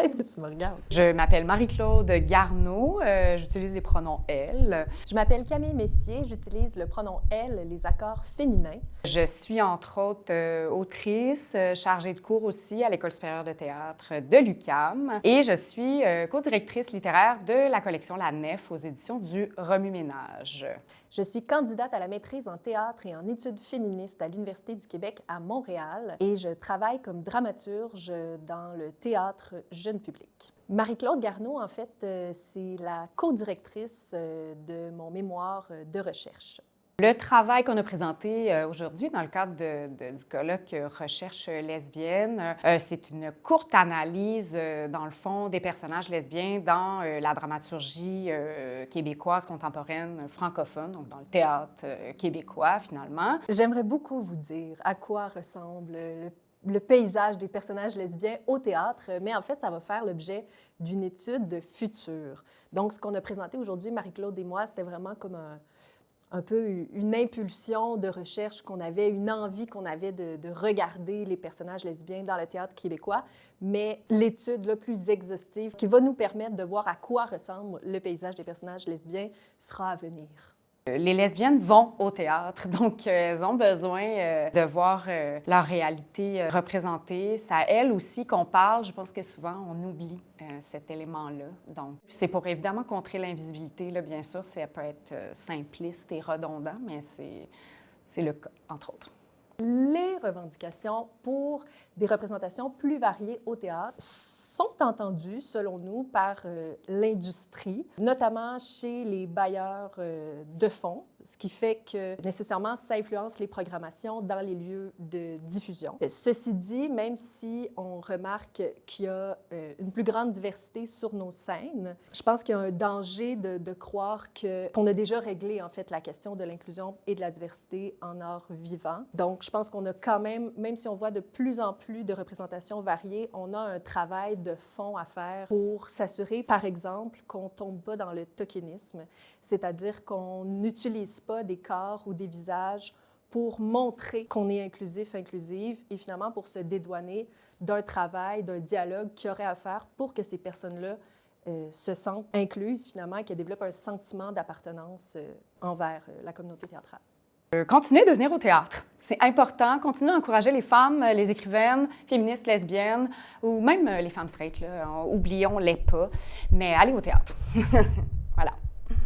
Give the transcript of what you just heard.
chaîne que tu me regardes. Je m'appelle Marie-Claude Garneau, j'utilise les pronoms « elle ». Je m'appelle Camille Messier, j'utilise le pronom « elle », les accords féminins. Je suis entre autres autrice, chargée de cours aussi à l'École supérieure de théâtre de l'UQAM et je suis co-directrice littéraire de la collection La Nef aux éditions du Remue-Ménage. Je suis candidate à la maîtrise en théâtre et en études féministes à l'Université du Québec à Montréal et je travaille comme dramaturge dans le théâtre jeune public. Marie-Claude Garneau, en fait, c'est la co-directrice de mon mémoire de recherche. Le travail qu'on a présenté aujourd'hui dans le cadre du colloque Recherche lesbienne, c'est une courte analyse, dans le fond, des personnages lesbiens dans la dramaturgie québécoise contemporaine francophone, donc dans le théâtre québécois, finalement. J'aimerais beaucoup vous dire à quoi ressemble le paysage des personnages lesbiens au théâtre, mais en fait, ça va faire l'objet d'une étude future. Donc, ce qu'on a présenté aujourd'hui, Marie-Claude et moi, c'était vraiment comme un peu une impulsion de recherche qu'on avait, une envie qu'on avait de regarder les personnages lesbiens dans le théâtre québécois, mais l'étude la plus exhaustive qui va nous permettre de voir à quoi ressemble le paysage des personnages lesbiens sera à venir. Les lesbiennes vont au théâtre, donc elles ont besoin de voir leur réalité représentée. C'est à elles aussi qu'on parle. Je pense que souvent, on oublie cet élément-là. Donc, c'est pour évidemment contrer l'invisibilité. Là, bien sûr, ça peut être simpliste et redondant, mais c'est le cas, entre autres. Les revendications pour des représentations plus variées au théâtre sont entendues, selon nous, par l'industrie, notamment chez les bailleurs de fonds, ce qui fait que nécessairement ça influence les programmations dans les lieux de diffusion. Ceci dit, même si on remarque qu'il y a une plus grande diversité sur nos scènes, je pense qu'il y a un danger de croire qu'on a déjà réglé en fait la question de l'inclusion et de la diversité en art vivant. Donc, je pense qu'on a quand même si on voit de plus en plus de représentations variées, on a un travail de fond à faire pour s'assurer, par exemple, qu'on ne tombe pas dans le tokenisme, c'est-à-dire qu'on n'utilise pas des corps ou des visages pour montrer qu'on est inclusif, inclusive, et finalement pour se dédouaner d'un travail, d'un dialogue qu'il y aurait à faire pour que ces personnes-là se sentent incluses, finalement, qu'elles développent un sentiment d'appartenance envers la communauté théâtrale. Continuez de venir au théâtre. C'est important. Continuez à encourager les femmes, les écrivaines, féministes, lesbiennes, ou même les femmes straight, là. Oublions-les pas. Mais allez au théâtre.